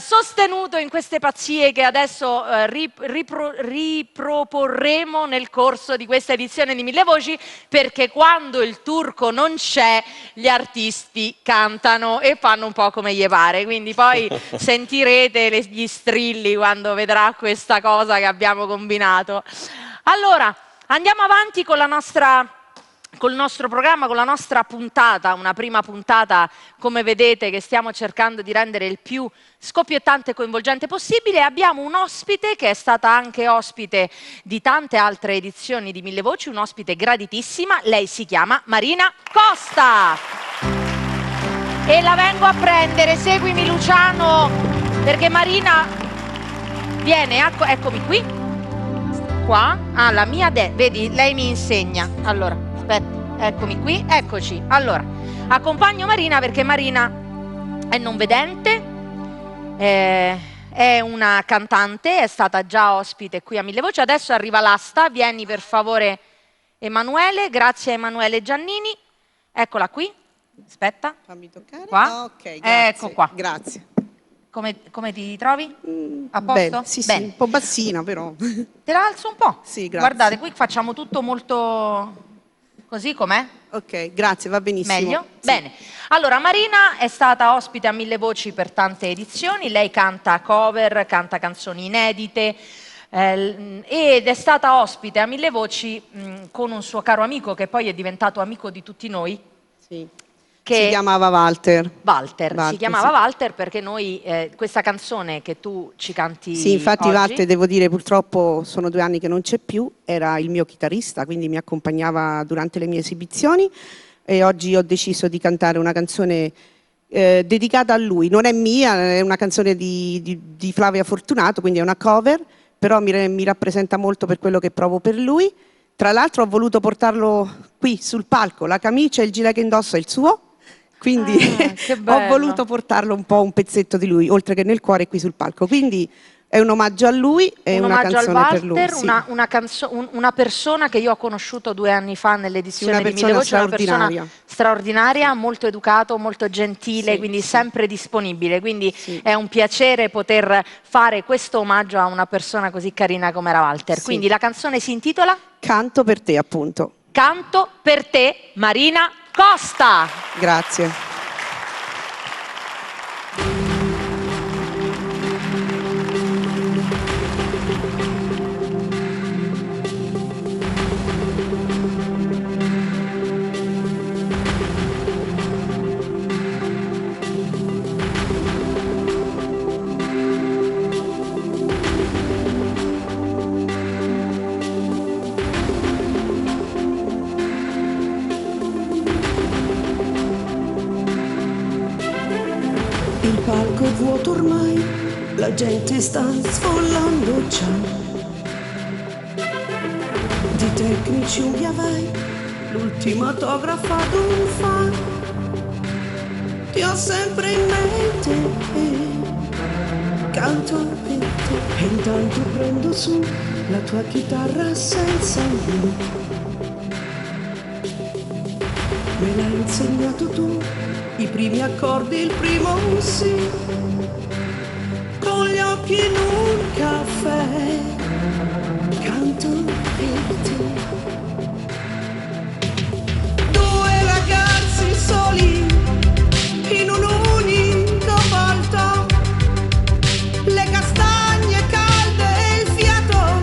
sostenuto in queste pazzie che adesso riproporremo nel corso di questa edizione di Mille Voci, perché quando il turco non c'è gli artisti cantano e fanno un po' come gli pare, quindi poi sentirete gli strilli quando vedrà questa cosa che abbiamo combinato. Allora, andiamo avanti con col nostro programma, con la nostra puntata, una prima puntata, come vedete, che stiamo cercando di rendere il più scoppiettante e coinvolgente possibile. Abbiamo un ospite che è stata anche ospite di tante altre edizioni di Mille Voci, un ospite graditissima. Lei si chiama Marina Costa. E la vengo a prendere, seguimi Luciano, perché Marina viene, eccomi qui, qua, la mia, vedi, lei mi insegna, allora. Aspetta, eccomi qui, eccoci. Allora, accompagno Marina perché Marina è non vedente, è una cantante, è stata già ospite qui a Mille Voci, adesso arriva l'asta, vieni per favore Emanuele, grazie a Emanuele Giannini, eccola qui, aspetta. Fammi toccare. Qua. Ok, grazie. Ecco qua. Grazie. Come ti trovi? A posto? Bene, sì, bene. un po' bassina però. Te la alzo un po'? Sì, grazie. Guardate, qui facciamo tutto molto... Così com'è? Ok, grazie, va benissimo. Meglio? Sì. Bene. Allora, Marina è stata ospite a Mille Voci per tante edizioni, lei canta cover, canta canzoni inedite ed è stata ospite a Mille Voci con un suo caro amico che poi è diventato amico di tutti noi. Sì. Si chiamava Walter. Si chiamava Walter perché noi, questa canzone che tu ci canti Sì, infatti oggi, Walter, devo dire, purtroppo sono 2 anni che non c'è più, era il mio chitarrista, quindi mi accompagnava durante le mie esibizioni e oggi ho deciso di cantare una canzone dedicata a lui. Non è mia, è una canzone di Flavia Fortunato, quindi è una cover, però mi rappresenta molto per quello che provo per lui. Tra l'altro ho voluto portarlo qui sul palco, la camicia e il gilet che indosso è il suo. Quindi ho voluto portarlo un po' un pezzetto di lui, oltre che nel cuore qui sul palco. Quindi È un omaggio a lui e un una omaggio al canzone Walter, per lui. Sì. una persona che io ho conosciuto 2 anni fa nell'edizione di Mille Voci, una persona straordinaria, molto educato, molto gentile, Sì, quindi sì. sempre disponibile. Quindi Sì. è un piacere poter fare questo omaggio a una persona così carina come era Walter. Sì. Quindi la canzone si intitola Canto per te, appunto. Canto per te, Marina Costa. Grazie. Il palco è vuoto ormai, la gente sta sfollando già. Di tecnici un via vai, l'ultimo autografo un fa. Ti ho sempre in mente, canto per te. E intanto prendo su la tua chitarra senza me. Me l'hai insegnato tu. I primi accordi, il primo sì, con gli occhi in un caffè, canto per te. 2 ragazzi soli, in un'unica volta, le castagne calde e il fiato,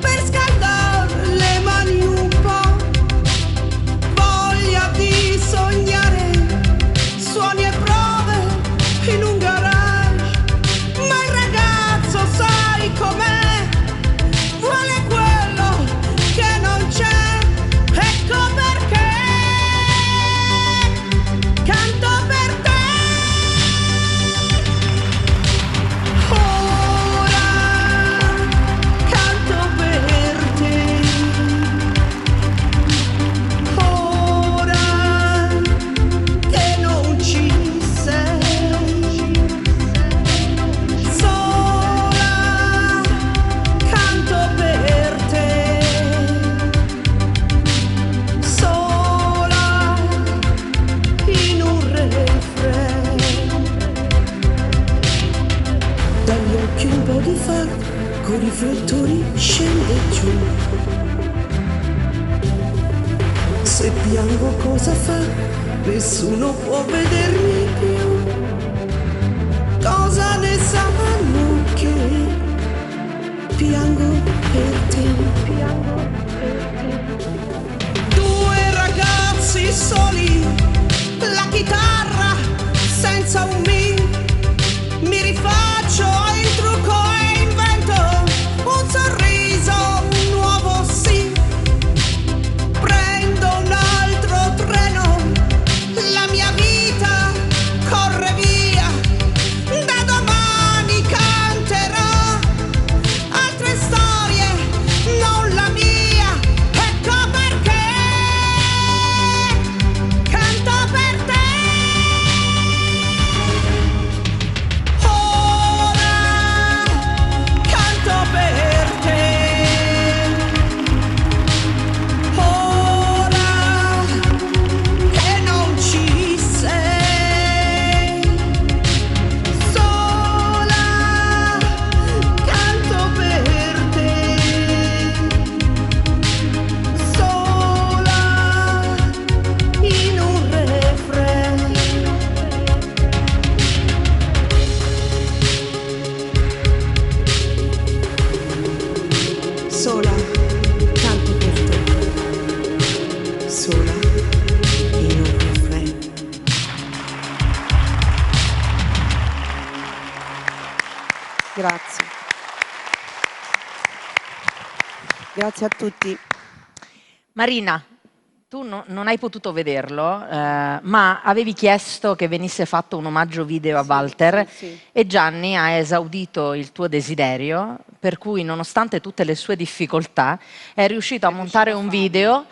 per scaldare le mani un po', voglia di sognare. Suoni e prove in un garage, ma il ragazzo sai com'è, vuole quello che non c'è, ecco perché canto per te. Ora canto per te. Ora che non ci sei, sola canto per te, sola in un refrain. Dagli occhi un po' di far, con i riflettori scende giù. Se piango cosa fa? Nessuno può vedermi più. Cosa ne sanno che piango per te, piango per te. 2 ragazzi soli, la chitarra senza un mi rifaccio il trucco e invento un sorriso nuovo, sì. Prendo un altro treno, la mia vita corre via, da domani canterò altre storie, non la mia, ecco perché canto per te. Sola, canto per te, sola in un refrain. Grazie. Grazie a tutti. Marina, tu non hai potuto vederlo, ma avevi chiesto che venisse fatto un omaggio video a Walter e Gianni ha esaudito il tuo desiderio, per cui nonostante tutte le sue difficoltà è riuscito a montare un video,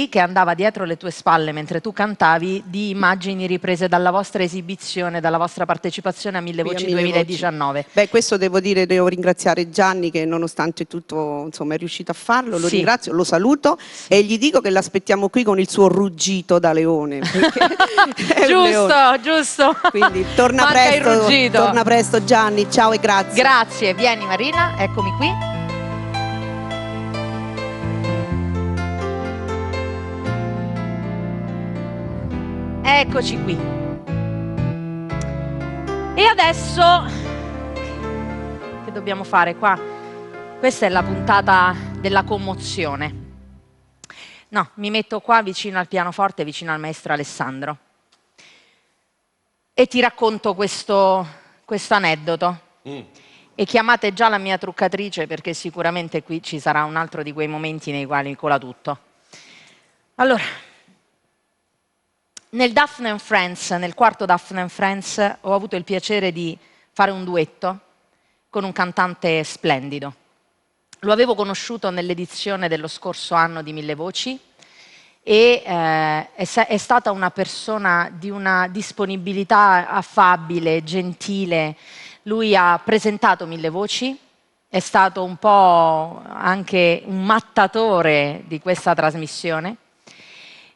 che andava dietro le tue spalle mentre tu cantavi, di immagini riprese dalla vostra esibizione, dalla vostra partecipazione a Mille Voci 2019. Beh, questo devo ringraziare Gianni che nonostante tutto insomma, è riuscito a farlo, lo ringrazio, lo saluto e gli dico che l'aspettiamo qui con il suo ruggito da leone. Giusto. Quindi torna presto Gianni, ciao e grazie. Grazie, vieni Marina, eccomi qui. Eccoci qui. E adesso che dobbiamo fare qua? Questa è la puntata della commozione. No, mi metto qua vicino al pianoforte, vicino al maestro Alessandro. E ti racconto questo aneddoto. E chiamate già la mia truccatrice perché sicuramente qui ci sarà un altro di quei momenti nei quali cola tutto. Allora, nel Daphne and Friends, nel quarto Daphne and Friends, ho avuto il piacere di fare un duetto con un cantante splendido. Lo avevo conosciuto nell'edizione dello scorso anno di Mille Voci e è stata una persona di una disponibilità affabile, gentile. Lui ha presentato Mille Voci, è stato un po' anche un mattatore di questa trasmissione.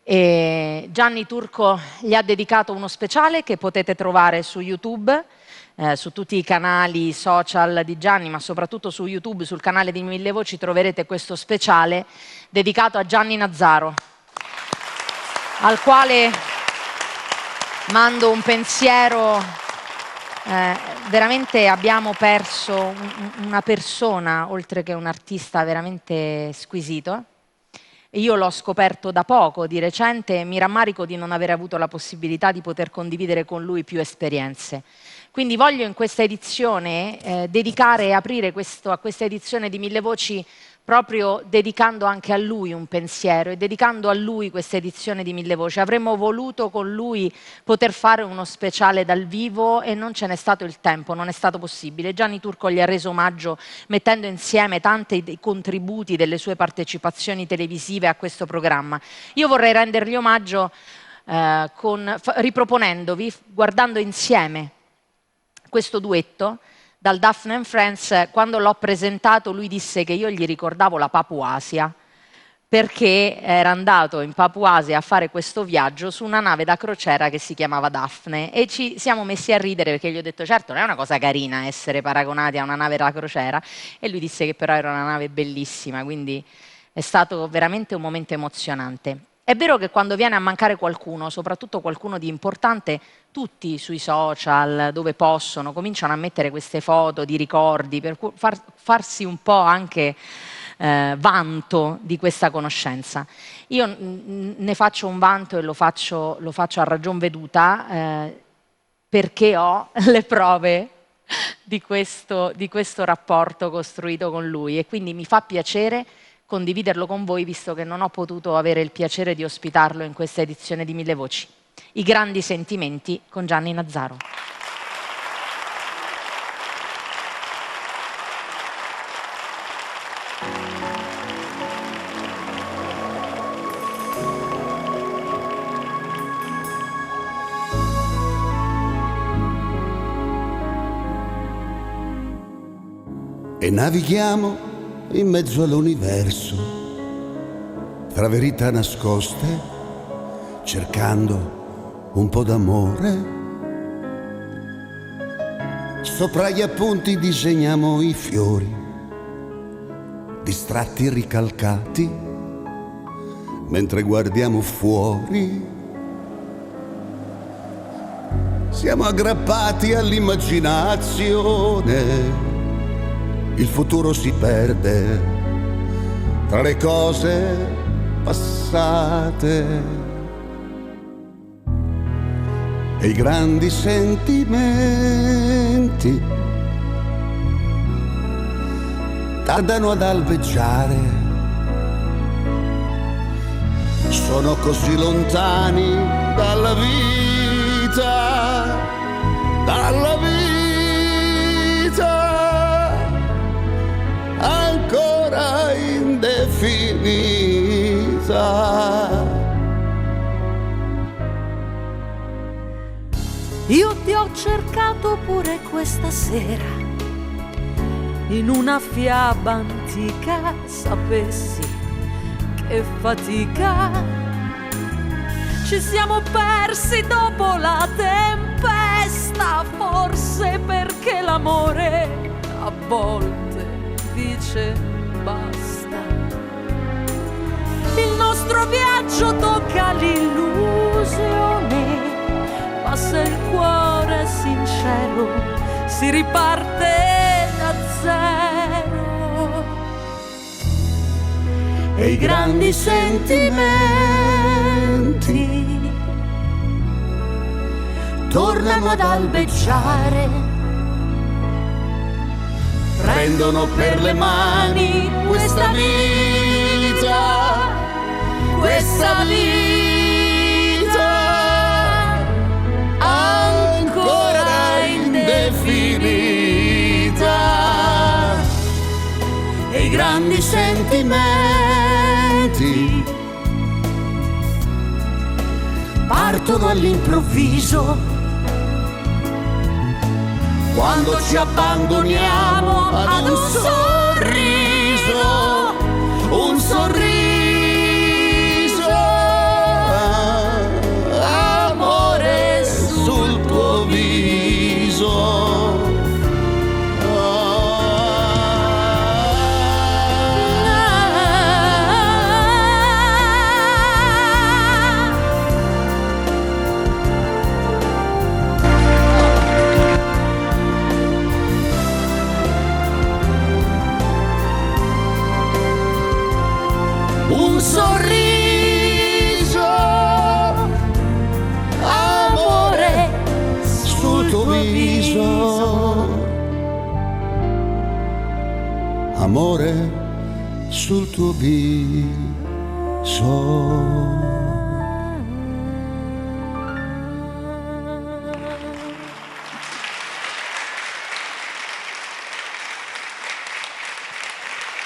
E Gianni Turco gli ha dedicato uno speciale che potete trovare su YouTube, su tutti i canali social di Gianni, ma soprattutto su YouTube, sul canale di Mille Voci troverete questo speciale dedicato a Gianni Nazzaro, al quale mando un pensiero. Veramente abbiamo perso una persona, oltre che un artista veramente squisito. Io l'ho scoperto da poco, di recente, e mi rammarico di non aver avuto la possibilità di poter condividere con lui più esperienze. Quindi voglio in questa edizione dedicare e aprire a questa edizione di Mille Voci proprio dedicando anche a lui un pensiero e dedicando a lui questa edizione di Mille Voci. Avremmo voluto con lui poter fare uno speciale dal vivo e non ce n'è stato il tempo, non è stato possibile. Gianni Turco gli ha reso omaggio mettendo insieme tanti dei contributi delle sue partecipazioni televisive a questo programma. Io vorrei rendergli omaggio riproponendovi, guardando insieme questo duetto dal Daphne and Friends. Quando l'ho presentato lui disse che io gli ricordavo la Papuasia perché era andato in Papuasia a fare questo viaggio su una nave da crociera che si chiamava Daphne e ci siamo messi a ridere perché gli ho detto certo non è una cosa carina essere paragonati a una nave da crociera e lui disse che però era una nave bellissima, quindi è stato veramente un momento emozionante. È vero che quando viene a mancare qualcuno, soprattutto qualcuno di importante, tutti sui social, dove possono, cominciano a mettere queste foto di ricordi per farsi un po' anche vanto di questa conoscenza. Io ne faccio un vanto e lo faccio a ragion veduta perché ho le prove di questo rapporto costruito con lui e quindi mi fa piacere condividerlo con voi, visto che non ho potuto avere il piacere di ospitarlo in questa edizione di Mille Voci. I grandi sentimenti con Gianni Nazzaro. E navighiamo in mezzo all'universo, tra verità nascoste, cercando un po' d'amore. Sopra gli appunti disegniamo i fiori, distratti e ricalcati, mentre guardiamo fuori. Siamo aggrappati all'immaginazione. Il futuro si perde tra le cose passate e i grandi sentimenti tardano ad albeggiare. sono così lontani dalla vita, dalla vita ancora indefinita. Io ti ho cercato pure questa sera, in una fiaba antica, sapessi che fatica. Ci siamo persi dopo la tempesta, forse perché l'amore a volte dice basta. Il nostro viaggio tocca l'illusione, ma se il cuore è sincero si riparte da zero. E i grandi sentimenti tornano ad albeggiare, Prendono per le mani questa vita, questa vita ancora indefinita. E i grandi sentimenti partono all'improvviso quando ci abbandoniamo ad un sorriso, un sorriso, amore sul tuo viso. Un sorriso, amore sul tuo viso, amore sul tuo viso.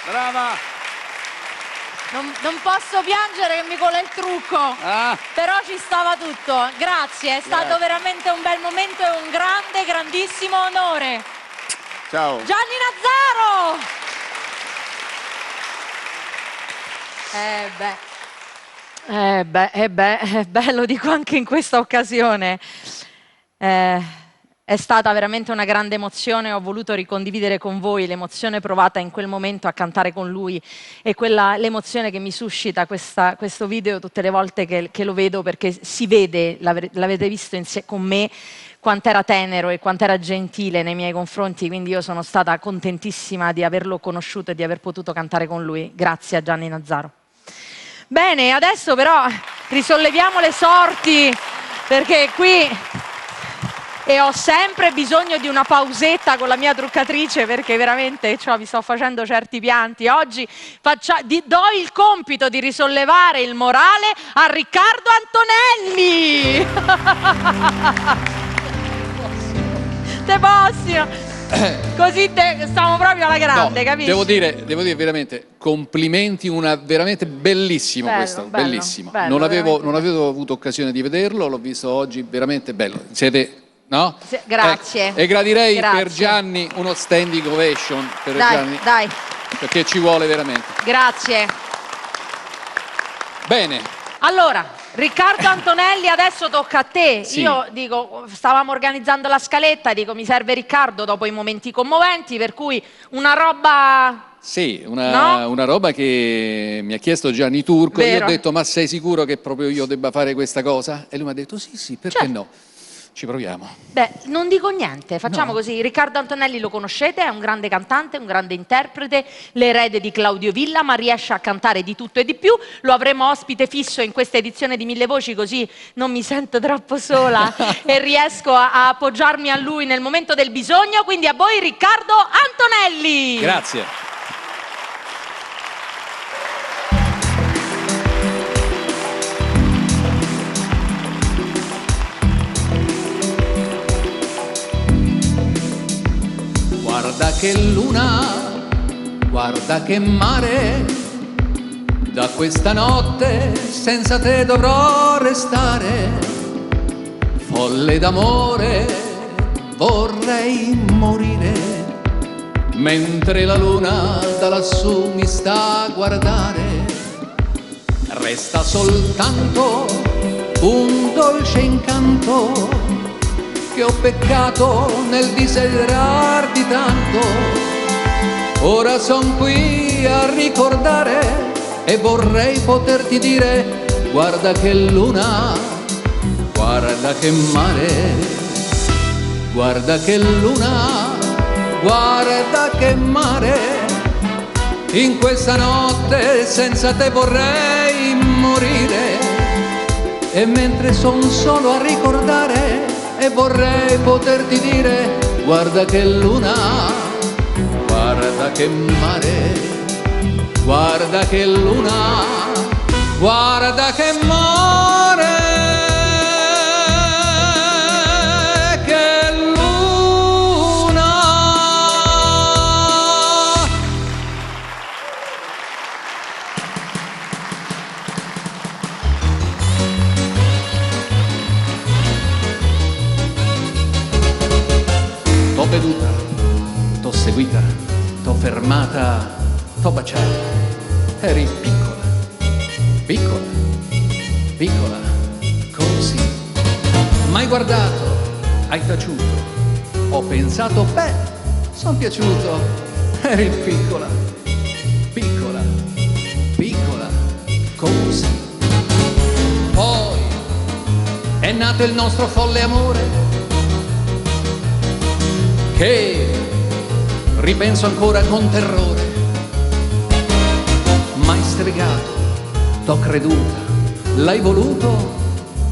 Brava! Non posso piangere che mi cola il trucco, però ci stava tutto. Grazie, è stato veramente un bel momento e un grande, grandissimo onore. Ciao. Gianni Nazzaro! Lo dico anche in questa occasione. È stata veramente una grande emozione, ho voluto ricondividere con voi l'emozione provata in quel momento a cantare con lui e l'emozione che mi suscita questo video tutte le volte che lo vedo, perché si vede, l'avete visto con me, quant'era tenero e quant'era gentile nei miei confronti, quindi io sono stata contentissima di averlo conosciuto e di aver potuto cantare con lui. Grazie a Gianni Nazzaro. Bene, adesso però risolleviamo le sorti, perché qui... E ho sempre bisogno di una pausetta con la mia truccatrice, perché veramente mi sto facendo certi pianti. Oggi do il compito di risollevare il morale a Riccardo Antonelli. Te posso? Così stiamo proprio alla grande, no, capisci? Devo dire veramente complimenti, veramente bellissimo questo, bellissimo. Non avevo avuto occasione di vederlo, l'ho visto oggi, veramente bello. Siete... No? Grazie. E gradirei per Gianni uno standing ovation per Gianni. Dai. Perché ci vuole veramente. Grazie. Bene. Allora, Riccardo Antonelli, adesso tocca a te. Sì. Io dico, stavamo organizzando la scaletta, dico mi serve Riccardo dopo i momenti commoventi, per cui una roba... Sì, una roba che mi ha chiesto Gianni Turco. Vero. Io ho detto, ma sei sicuro che proprio io debba fare questa cosa? E lui mi ha detto, sì, perché no? Ci proviamo. Beh, non dico niente, facciamo così. Riccardo Antonelli lo conoscete, è un grande cantante, un grande interprete, l'erede di Claudio Villa, ma riesce a cantare di tutto e di più. Lo avremo ospite fisso in questa edizione di Mille Voci, così non mi sento troppo sola e riesco a appoggiarmi a lui nel momento del bisogno. Quindi a voi Riccardo Antonelli. Grazie. che luna, guarda che mare, da questa notte senza te dovrò restare. Folle d'amore, vorrei morire, mentre la luna da lassù mi sta a guardare. Resta soltanto un dolce incanto che ho peccato nel desiderarti tanto. Ora son qui a ricordare e vorrei poterti dire: guarda che luna, guarda che mare, guarda che luna, guarda che mare. In questa notte senza te vorrei morire, e mentre son solo a ricordare e vorrei poterti dire: guarda che luna, guarda che mare, guarda che luna, guarda che mare, che luna. T'ho veduta, t'ho seguita, t'ho fermata, t'ho baciata. Eri piccola, piccola, piccola, così. M'hai guardato, hai taciuto, ho pensato, beh, son piaciuto. Eri piccola, piccola, piccola, così. Poi è nato il nostro folle amore, che ripenso ancora con terrore. M'hai stregato, t'ho creduta, l'hai voluto,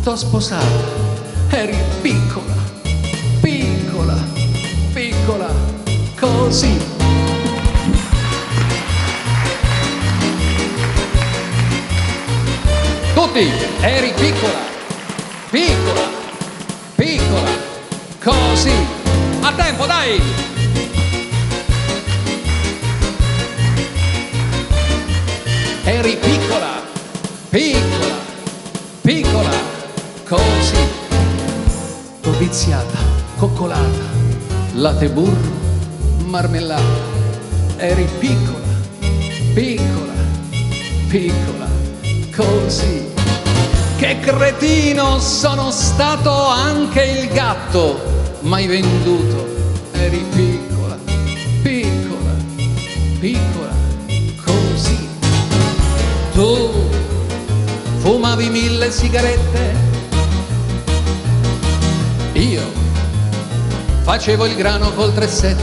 t'ho sposata. Eri piccola, piccola, piccola, così. Tutti, eri piccola, piccola, piccola, così. A tempo, dai! Eri piccola, piccola, piccola, così. T'ho viziata, coccolata, latte burro, marmellata. Eri piccola, piccola, piccola, così. Che cretino sono stato, anche il gatto m'hai venduto. Eri piccola, piccola, piccola, così. Tu fumavi 1000 sigarette, io facevo il grano col 3-7,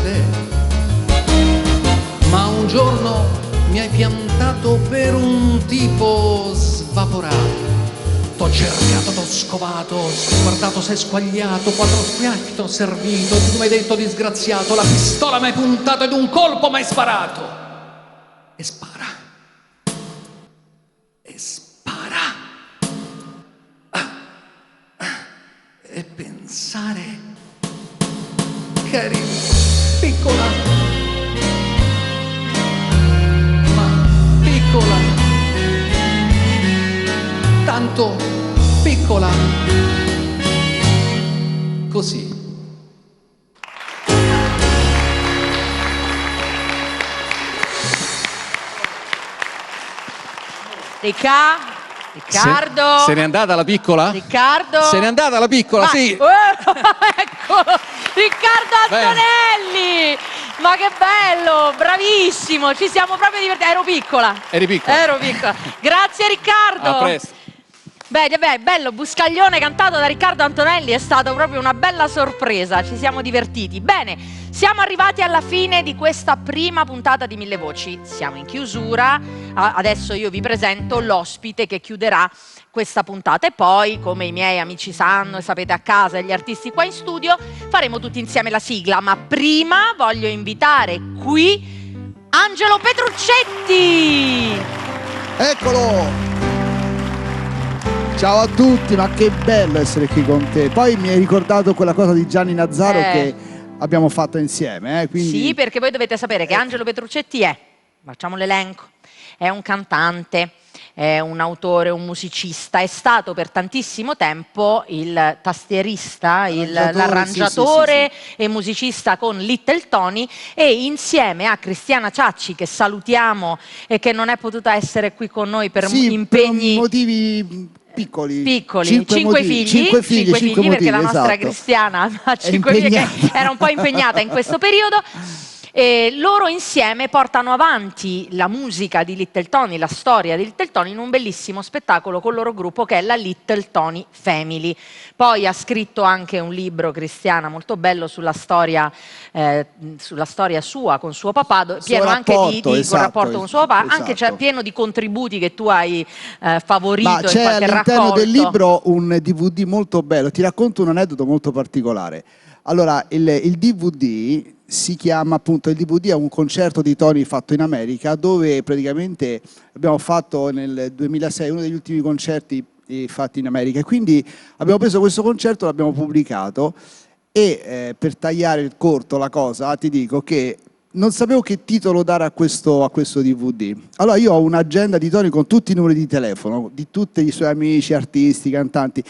ma un giorno mi hai piantato per un tipo svaporato. T'ho cercato, t'ho scovato, guardato, sei squagliato, 4 schiaffi t'ho servito, tu mi hai detto disgraziato, la pistola m'hai puntato ed un colpo m'hai sparato. E spara. E spara. E pensare che eri piccola, ma piccola, tanto piccola, così. Riccardo. Se n'è andata la piccola? Riccardo. Se n'è andata la piccola, sì. Eccolo, Riccardo Antonelli. Ma che bello, bravissimo, ci siamo proprio divertiti. Ero piccola. Eri piccola. Ero piccola. Grazie Riccardo. A presto. Beh, bello, Buscaglione cantato da Riccardo Antonelli, è stata proprio una bella sorpresa, ci siamo divertiti. Bene, siamo arrivati alla fine di questa prima puntata di Mille Voci, siamo in chiusura, adesso io vi presento l'ospite che chiuderà questa puntata e poi, come i miei amici sanno e sapete a casa e gli artisti qua in studio, faremo tutti insieme la sigla, ma prima voglio invitare qui Angelo Petruccetti! Eccolo! Ciao a tutti, ma che bello essere qui con te. Poi mi hai ricordato quella cosa di Gianni Nazzaro che abbiamo fatto insieme. Quindi... Sì, perché voi dovete sapere che Angelo Petruccetti facciamo l'elenco, è un cantante, è un autore, un musicista, è stato per tantissimo tempo il tastierista, l'arrangiatore e musicista con Little Tony, e insieme a Cristiana Ciacci, che salutiamo e che non è potuta essere qui con noi per impegni... per motivi piccoli, cinque figli, perché la nostra esatto. Cristiana ha 5 figli, che era un po' impegnata in questo periodo. E loro insieme portano avanti la musica di Little Tony, la storia di Little Tony, in un bellissimo spettacolo con il loro gruppo che è la Little Tony Family. Poi ha scritto anche un libro, Cristiana, molto bello sulla storia sua con suo papà, pieno anche di rapporto con suo papà, anche c'è pieno di contributi che tu hai favorito in qualche raccolto. C'è all'interno del libro un DVD molto bello, ti racconto un aneddoto molto particolare. Allora, il DVD si chiama appunto, il DVD è un concerto di Tony fatto in America, dove praticamente abbiamo fatto nel 2006 uno degli ultimi concerti fatti in America, e quindi abbiamo preso questo concerto, l'abbiamo pubblicato, e per tagliare il corto la cosa ti dico che non sapevo che titolo dare a questo DVD. Allora io ho un'agenda di Tony con tutti i numeri di telefono di tutti i suoi amici, artisti, cantanti,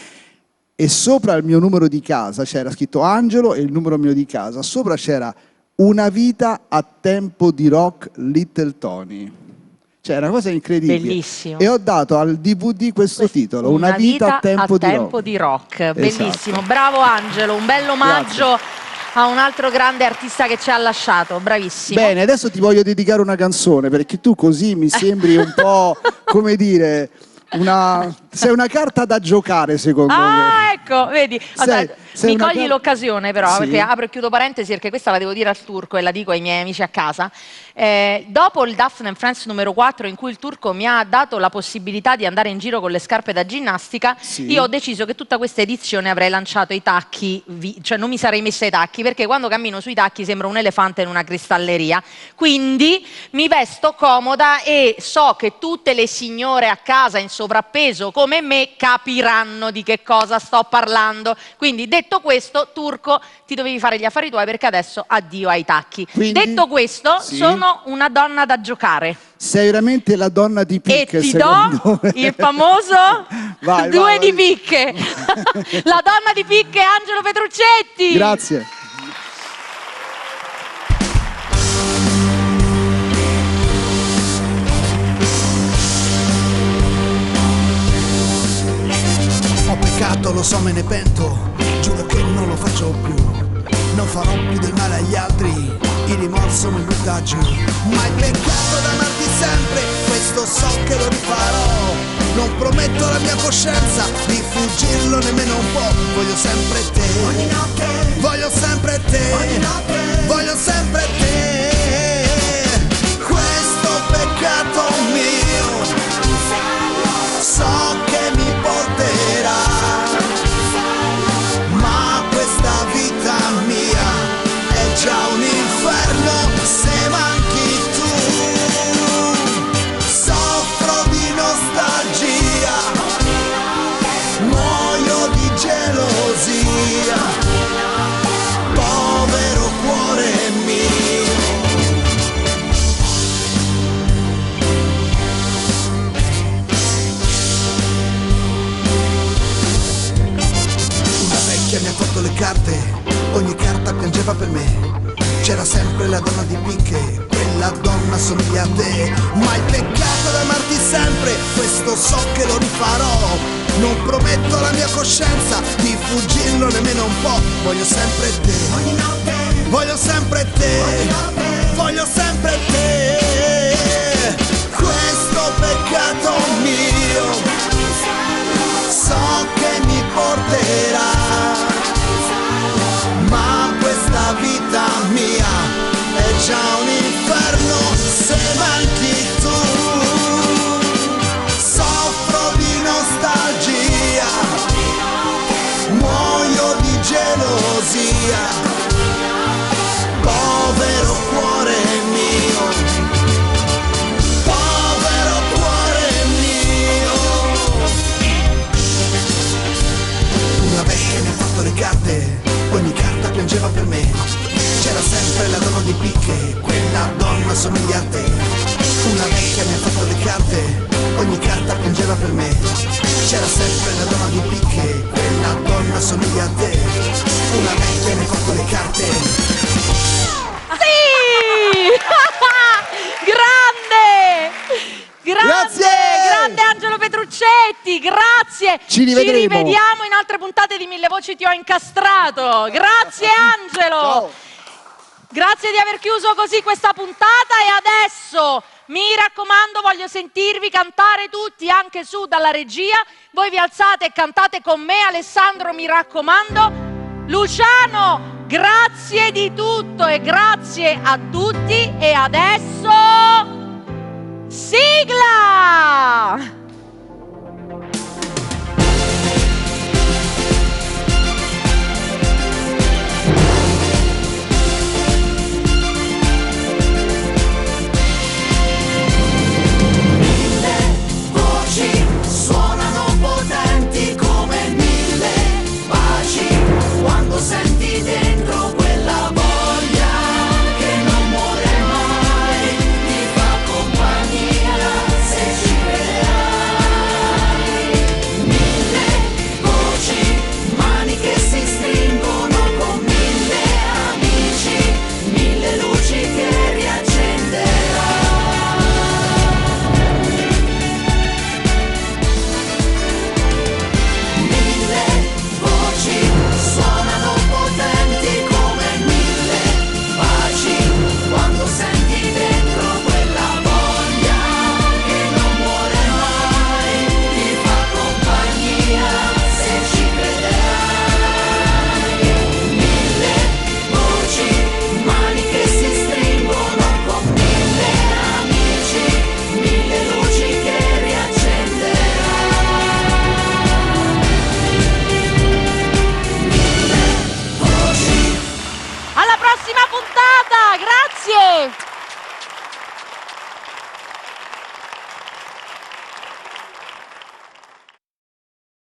e sopra il mio numero di casa c'era scritto Angelo e il numero mio di casa, sopra c'era Una vita a tempo di rock Little Tony. Cioè, è una cosa incredibile. Bellissimo. E ho dato al DVD questo titolo, Una vita a tempo di rock. Bellissimo. Esatto. Bravo Angelo, un bel omaggio a un altro grande artista che ci ha lasciato. Bravissimo. Bene, adesso ti voglio dedicare una canzone, perché tu così mi sembri un po', come dire, sei una carta da giocare, secondo me. Ecco, vedi. Mi cogli l'occasione però, perché apro e chiudo parentesi, perché questa la devo dire al Turco e la dico ai miei amici a casa. Dopo il Daphne & Friends numero 4, in cui il Turco mi ha dato la possibilità di andare in giro con le scarpe da ginnastica, io ho deciso che tutta questa edizione avrei lanciato i tacchi, cioè non mi sarei messa i tacchi, perché quando cammino sui tacchi sembra un elefante in una cristalleria. Quindi mi vesto comoda e so che tutte le signore a casa in sovrappeso come me capiranno di che cosa sto parlando. Quindi detto questo, Turco, ti dovevi fare gli affari tuoi, perché adesso addio ai tacchi. Quindi, detto questo, sono una donna da giocare. Sei veramente la donna di picche, e ti secondo do me. il famoso due di picche. La donna di picche è Angelo Petruccetti. Grazie. Ho peccato, lo so, me ne pento, giuro che non lo faccio più. Non farò più del male agli altri, il rimorso mi butta giù. Ma il peccato d'amarti sempre, questo so che lo rifarò. Non prometto alla mia coscienza di fuggirlo nemmeno un po'. Voglio sempre te, ogni notte. Voglio sempre te, ogni notte. Voglio sempre te. Questo peccato mio so che mi porterà, ma questa vita mia è già un inferno se manchi tu. Soffro di nostalgia, muoio di gelosia, povero cuore mio. Mi ha fatto le carte, ogni carta piangeva per me. C'era sempre la donna di picche, quella donna somiglia a te. Ma il peccato d'amarti sempre, questo so che lo rifarò. Non prometto alla mia coscienza di fuggirlo nemmeno un po'. Voglio sempre te, ogni notte. Voglio sempre te, ogni notte. Voglio sempre te. Questo peccato mio so che mi porterà, ma questa vita mia è già un inferno se manchi tu. Soffro di nostalgia, muoio di gelosia, povero cuore mio, povero cuore mio. Una vecchia mi ha fatto le carte, ogni carta piangeva per me. donna somiglia a te. Una vecchia mi ha fatto le carte, ogni carta piangeva per me. C'era sempre la donna di picche, quella donna somiglia a te. Una vecchia mi ha fatto le carte. Sì! Grande! Grazie! Grande Angelo Petruccetti, grazie! Ci rivediamo in altre puntate di Mille Voci Ti Ho Incastrato. Grazie Angelo! Ciao. Grazie di aver chiuso così questa puntata e adesso, mi raccomando, voglio sentirvi cantare tutti, anche su dalla regia. Voi vi alzate e cantate con me, Alessandro mi raccomando. Luciano, grazie di tutto e grazie a tutti e adesso sigla!